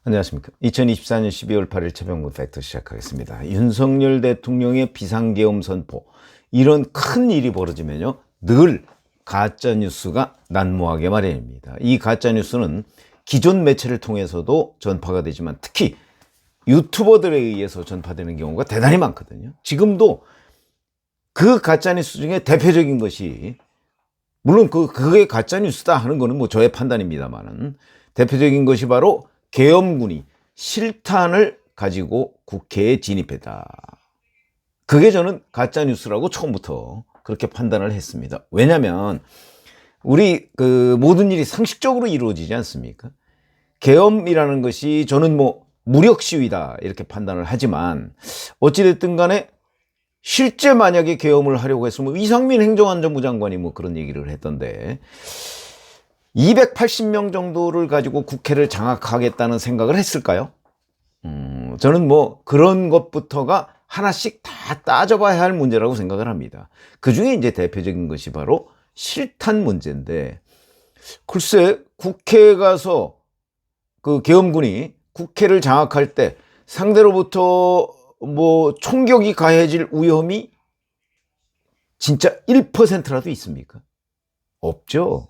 안녕하십니까. 2024년 12월 8일 최병구 팩트 시작하겠습니다. 윤석열 대통령의 비상계엄 선포, 이런 큰 일이 벌어지면요 늘 가짜뉴스가 난무하게 마련입니다. 이 가짜뉴스는 기존 매체를 통해서도 전파가 되지만 특히 유튜버들에 의해서 전파되는 경우가 대단히 많거든요. 지금도 그 가짜뉴스 중에 대표적인 것이, 물론 그게 가짜뉴스다 하는 거는 뭐 저의 판단입니다만은, 대표적인 것이 바로 계엄군이 실탄을 가지고 국회에 진입했다. 그게 저는 가짜뉴스라고 처음부터 그렇게 판단을 했습니다. 왜냐하면 우리 모든 일이 상식적으로 이루어지지 않습니까? 계엄이라는 것이 저는 뭐 무력 시위다 이렇게 판단을 하지만, 어찌됐든 간에 실제 만약에 계엄을 하려고 했으면 이상민 행정안전부 장관이 뭐 그런 얘기를 했던데, 280명 정도를 가지고 국회를 장악하겠다는 생각을 했을까요? 저는 뭐 그런 것부터가 하나씩 다 따져봐야 할 문제라고 생각을 합니다. 그 중에 이제 대표적인 것이 바로 실탄 문제인데, 글쎄 국회에 가서 그 계엄군이 국회를 장악할 때 상대로부터 뭐 총격이 가해질 위험이 진짜 1%라도 있습니까? 없죠.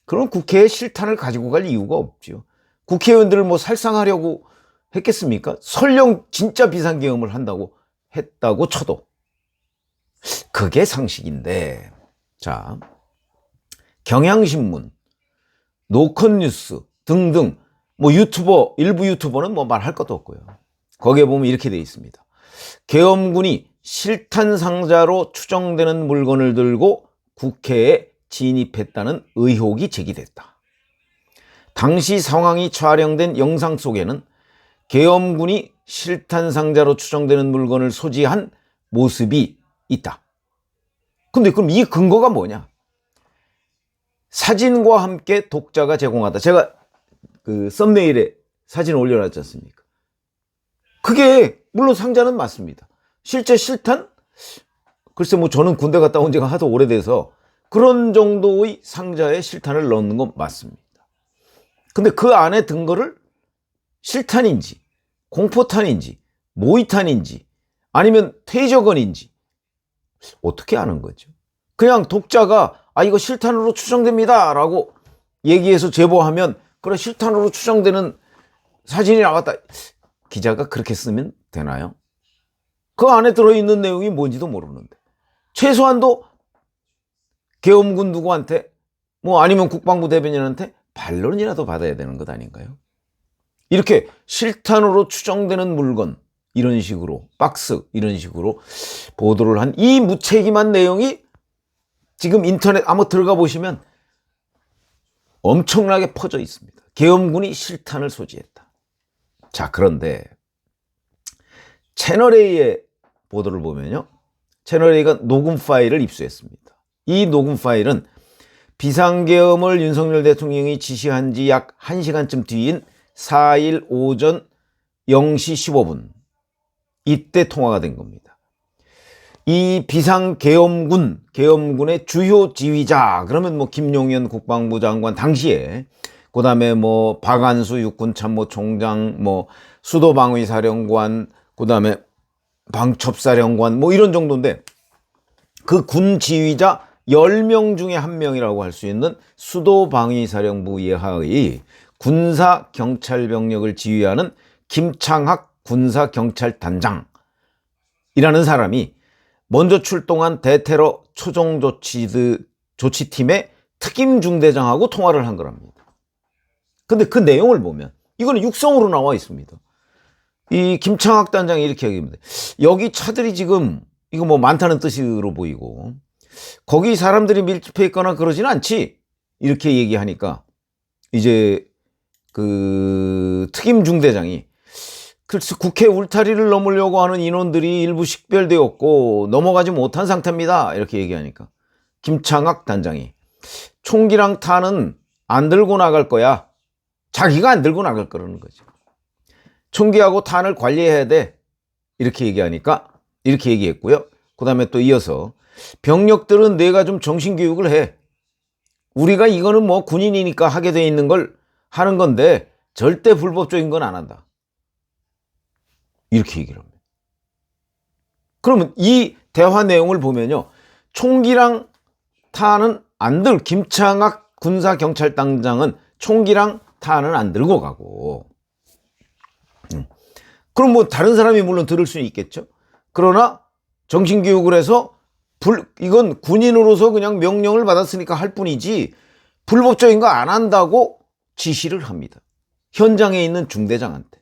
그럼 국회에 실탄을 가지고 갈 이유가 없죠. 국회의원들을 뭐 살상하려고 했겠습니까? 설령 진짜 비상계엄을 했다고 쳐도. 그게 상식인데, 자, 경향신문, 노컷뉴스 등등 뭐 일부 유튜버는 뭐 말할 것도 없고요. 거기에 보면 이렇게 되어 있습니다. 계엄군이 실탄 상자로 추정되는 물건을 들고 국회에 진입했다는 의혹이 제기됐다. 당시 상황이 촬영된 영상 속에는 계엄군이 실탄 상자로 추정되는 물건을 소지한 모습이 있다. 근데 그럼 이 근거가 뭐냐? 사진과 함께 독자가 제공하다. 제가 그 썸네일에 사진 올려놨지 않습니까? 그게 물론 상자는 맞습니다. 실제 실탄? 글쎄 뭐 저는 군대 갔다 온 지가 하도 오래돼서 그런 정도의 상자에 실탄을 넣는 건 맞습니다. 근데 그 안에 든 거를 실탄인지 공포탄인지 모의탄인지 아니면 테이저건인지 어떻게 아는 거죠? 그냥 독자가 이거 실탄으로 추정됩니다 라고 얘기해서 제보하면 그래 실탄으로 추정되는 사진이 나왔다. 기자가 그렇게 쓰면 되나요? 그 안에 들어있는 내용이 뭔지도 모르는데, 최소한도 계엄군 누구한테 뭐 아니면 국방부 대변인한테 반론이라도 받아야 되는 것 아닌가요? 이렇게 실탄으로 추정되는 물건, 이런 식으로 박스 이런 식으로 보도를 한 이 무책임한 내용이 지금 인터넷 한번 들어가 보시면 엄청나게 퍼져 있습니다. 계엄군이 실탄을 소지했다. 자, 그런데 채널A의 보도를 보면요, 채널A가 녹음 파일을 입수했습니다. 이 녹음 파일은 비상계엄을 윤석열 대통령이 지시한 지 약 1시간쯤 뒤인 4일 오전 0시 15분 이때 통화가 된 겁니다. 이 계엄군의 주요 지휘자, 그러면 뭐 김용현 국방부 장관 당시에, 그 다음에 뭐 박안수 육군참모총장, 뭐 수도방위사령관, 그 다음에 방첩사령관, 뭐 이런 정도인데, 그 군 지휘자 10명 중에 1명이라고 할 수 있는 수도방위사령부 예하의 군사경찰병력을 지휘하는 김창학 군사경찰단장이라는 사람이 먼저 출동한 대테러 초정조치팀의 특임중대장하고 통화를 한 거랍니다. 근데 그 내용을 보면 이거는 육성으로 나와 있습니다. 이 김창학 단장이 이렇게 얘기합니다. 여기 차들이 지금 이거 뭐 많다는 뜻으로 보이고 거기 사람들이 밀집해 있거나 그러지는 않지, 이렇게 얘기하니까 이제 그 특임중대장이 그래서 국회 울타리를 넘으려고 하는 인원들이 일부 식별되었고 넘어가지 못한 상태입니다, 이렇게 얘기하니까 김창학 단장이 총기랑 탄은 안 들고 나갈 거야. 자기가 안 들고 나갈 거라는 거죠. 총기하고 탄을 관리해야 돼, 이렇게 얘기하니까 이렇게 얘기했고요. 그 다음에 또 이어서 병력들은 내가 좀 정신교육을 해. 우리가 이거는 뭐 군인이니까 하게 돼 있는 걸 하는 건데 절대 불법적인 건 안 한다. 이렇게 얘기를 합니다. 그러면 이 대화 내용을 보면요. 총기랑 탄은 안 들, 김창학 군사경찰당장은 총기랑 탄은 안 들고 가고. 그럼 뭐 다른 사람이 물론 들을 수는 있겠죠. 그러나 정신교육을 해서 이건 군인으로서 그냥 명령을 받았으니까 할 뿐이지 불법적인 거 안 한다고 지시를 합니다. 현장에 있는 중대장한테.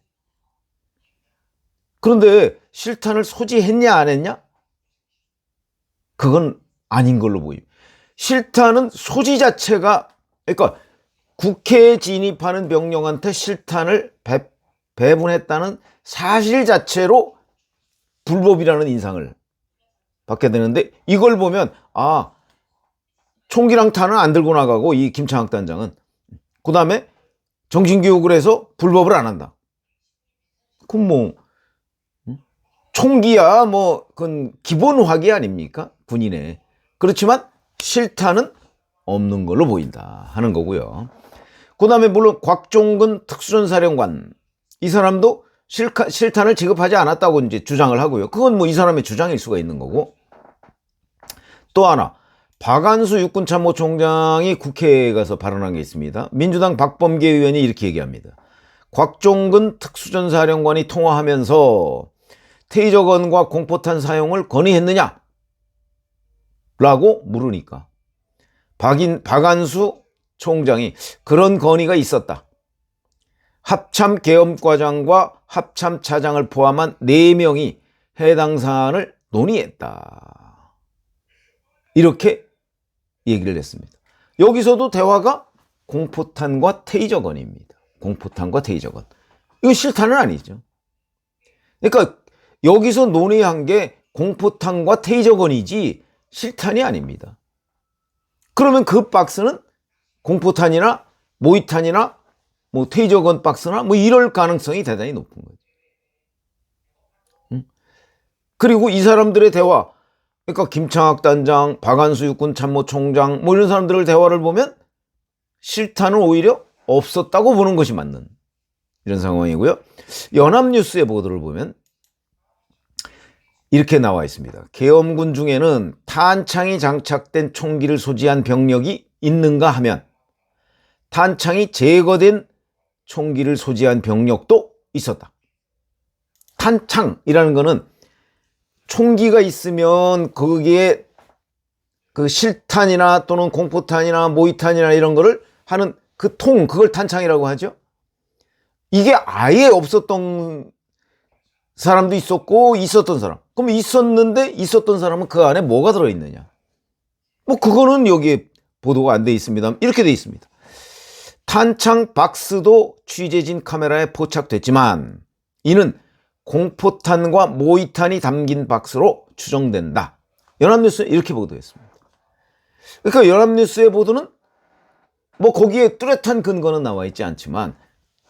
그런데 실탄을 소지했냐 안 했냐? 그건 아닌 걸로 보입니다. 실탄은 소지 자체가, 그러니까 국회에 진입하는 병력한테 실탄을 배분했다는 사실 자체로 불법이라는 인상을 받게 되는데, 이걸 보면 총기랑 탄은 안 들고 나가고 이 김창학 단장은, 그 다음에 정신교육을 해서 불법을 안 한다. 그럼 뭐 총기야 뭐 그건 기본 화기 아닙니까? 군인의. 그렇지만 실탄은 없는 걸로 보인다 하는 거고요. 그 다음에 물론 곽종근 특수전사령관, 이 사람도 실탄을 지급하지 않았다고 이제 주장을 하고요. 그건 뭐 이 사람의 주장일 수가 있는 거고. 또 하나, 박안수 육군참모총장이 국회에 가서 발언한 게 있습니다. 민주당 박범계 의원이 이렇게 얘기합니다. 곽종근 특수전사령관이 통화하면서 테이저건과 공포탄 사용을 건의했느냐? 라고 물으니까 박안수 총장이 그런 건의가 있었다. 합참계엄과장과 합참차장을 포함한 4명이 해당 사안을 논의했다. 이렇게 얘기를 했습니다. 여기서도 대화가 공포탄과 테이저건입니다. 공포탄과 테이저건. 이거 실탄은 아니죠. 그러니까 여기서 논의한 게 공포탄과 테이저건이지 실탄이 아닙니다. 그러면 그 박스는 공포탄이나 모의탄이나 뭐 테이저건 박스나 뭐 이럴 가능성이 대단히 높은 거죠. 그리고 이 사람들의 대화, 그러니까 김창학 단장, 박안수 육군 참모총장 뭐 이런 사람들의 대화를 보면 실탄은 오히려 없었다고 보는 것이 맞는 이런 상황이고요. 연합뉴스의 보도를 보면 이렇게 나와 있습니다. 계엄군 중에는 탄창이 장착된 총기를 소지한 병력이 있는가 하면 탄창이 제거된 총기를 소지한 병력도 있었다. 탄창이라는 거는 총기가 있으면 거기에 그 실탄이나 또는 공포탄이나 모의탄이나 이런 거를 하는 그 통, 그걸 탄창이라고 하죠. 이게 아예 없었던 사람도 있었고 있었던 사람. 그럼 있었는데 있었던 사람은 그 안에 뭐가 들어있느냐? 뭐 그거는 여기에 보도가 안 돼 있습니다. 이렇게 돼 있습니다. 탄창 박스도 취재진 카메라에 포착됐지만 이는 공포탄과 모의탄이 담긴 박스로 추정된다. 연합뉴스는 이렇게 보도했습니다. 그러니까 연합뉴스의 보도는 뭐 거기에 뚜렷한 근거는 나와 있지 않지만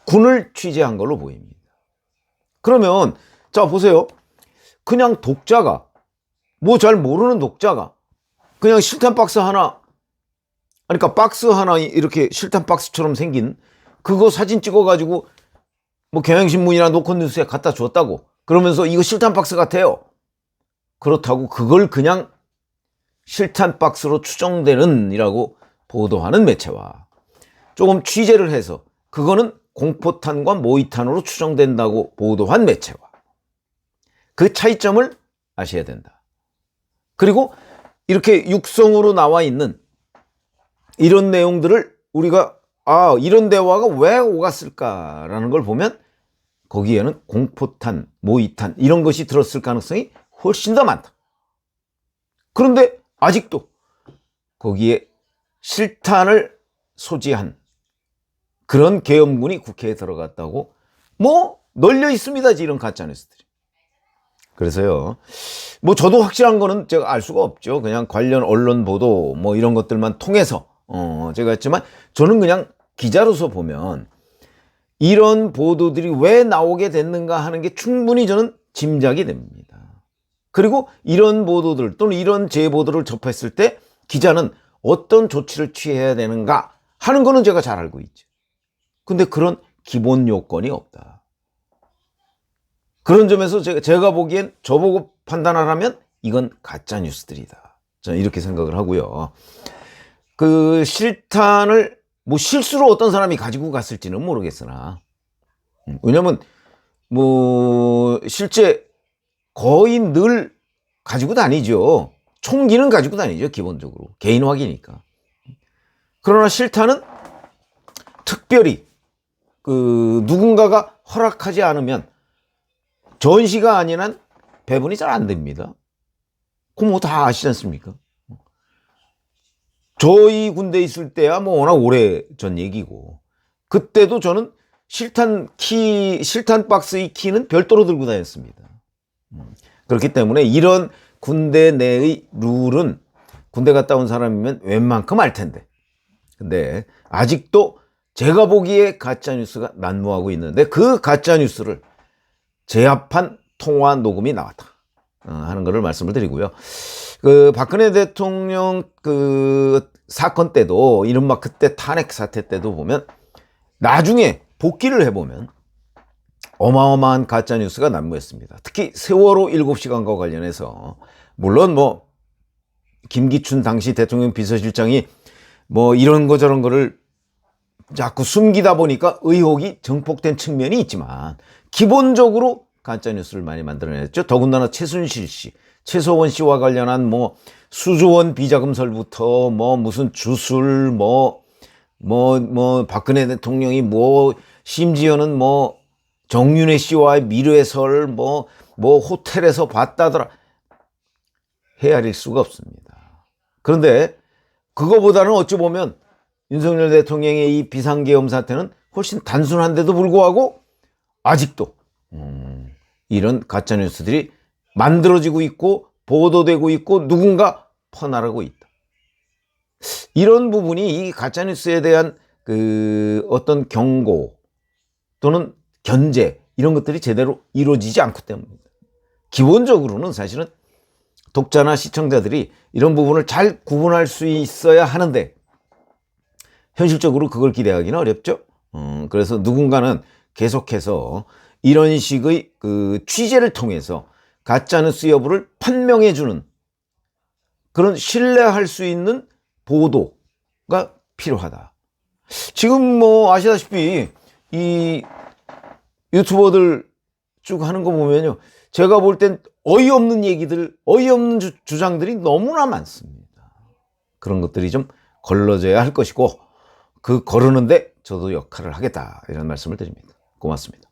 군을 취재한 걸로 보입니다. 그러면 자 보세요. 그냥 독자가, 뭐 잘 모르는 독자가 그냥 실탄 박스 하나, 그러니까 박스 하나 이렇게 실탄 박스처럼 생긴 그거 사진 찍어가지고 뭐 경향신문이나 노컷뉴스에 갖다 줬다고 그러면서 이거 실탄 박스 같아요. 그렇다고 그걸 그냥 실탄 박스로 추정되는 이라고 보도하는 매체와 조금 취재를 해서 그거는 공포탄과 모의탄으로 추정된다고 보도한 매체와 그 차이점을 아셔야 된다. 그리고 이렇게 육성으로 나와 있는 이런 내용들을 우리가 이런 대화가 왜 오갔을까라는 걸 보면 거기에는 공포탄, 모의탄 이런 것이 들었을 가능성이 훨씬 더 많다. 그런데 아직도 거기에 실탄을 소지한 그런 계엄군이 국회에 들어갔다고 뭐 널려 있습니다. 이런 가짜뉴스들이. 그래서요, 뭐 저도 확실한 거는 제가 알 수가 없죠. 그냥 관련 언론 보도 뭐 이런 것들만 통해서 제가 했지만 저는 그냥 기자로서 보면 이런 보도들이 왜 나오게 됐는가 하는 게 충분히 저는 짐작이 됩니다. 그리고 이런 보도들 또는 이런 제보들을 접했을 때 기자는 어떤 조치를 취해야 되는가 하는 거는 제가 잘 알고 있죠. 근데 그런 기본 요건이 없다. 그런 점에서 제가 보기엔 저보고 판단하라면 이건 가짜 뉴스들이다. 저는 이렇게 생각을 하고요. 그 실탄을 뭐 실수로 어떤 사람이 가지고 갔을지는 모르겠으나, 왜냐면 뭐 실제 거의 늘 가지고 다니죠. 총기는 가지고 다니죠, 기본적으로. 개인 확이니까. 그러나 실탄은 특별히 그 누군가가 허락하지 않으면 전시가 아닌 한 배분이 잘 안 됩니다. 그럼 뭐 다 아시지 않습니까? 저희 군대에 있을 때야 뭐 워낙 오래 전 얘기고, 그때도 저는 실탄 박스의 키는 별도로 들고 다녔습니다. 그렇기 때문에 이런 군대 내의 룰은 군대 갔다 온 사람이면 웬만큼 알 텐데, 근데 아직도 제가 보기에 가짜뉴스가 난무하고 있는데, 그 가짜뉴스를 제압한 통화 녹음이 나왔다 하는 것을 말씀을 드리고요. 그 박근혜 대통령 그 사건 때도, 이른바 그때 탄핵 사태 때도 보면 나중에 복기를 해보면 어마어마한 가짜뉴스가 난무했습니다. 특히 세월호 7시간과 관련해서, 물론 뭐 김기춘 당시 대통령 비서실장이 뭐 이런 거 저런 거를 자꾸 숨기다 보니까 의혹이 증폭된 측면이 있지만, 기본적으로 가짜뉴스를 많이 만들어냈죠. 더군다나 최순실 씨, 최서원 씨와 관련한 뭐 수조원 비자금설부터 뭐 무슨 주술 뭐 박근혜 대통령이 뭐 심지어는 뭐 정윤회 씨와의 미래설 뭐 호텔에서 봤다더라, 헤아릴 수가 없습니다. 그런데 그거보다는 어찌 보면 윤석열 대통령의 이 비상계엄 사태는 훨씬 단순한데도 불구하고 아직도 이런 가짜뉴스들이 만들어지고 있고 보도되고 있고 누군가 퍼나르고 있다. 이런 부분이 이 가짜뉴스에 대한 그 어떤 경고 또는 견제, 이런 것들이 제대로 이루어지지 않기 때문입니다. 기본적으로는 사실은 독자나 시청자들이 이런 부분을 잘 구분할 수 있어야 하는데, 현실적으로 그걸 기대하기는 어렵죠. 그래서 누군가는 계속해서 이런 식의 그 취재를 통해서 가짜뉴스 여부를 판명해주는 그런 신뢰할 수 있는 보도가 필요하다. 지금 뭐 아시다시피 이 유튜버들 쭉 하는 거 보면요, 제가 볼 땐 어이없는 얘기들, 어이없는 주장들이 너무나 많습니다. 그런 것들이 좀 걸러져야 할 것이고, 그 거르는데 저도 역할을 하겠다, 이런 말씀을 드립니다. 고맙습니다.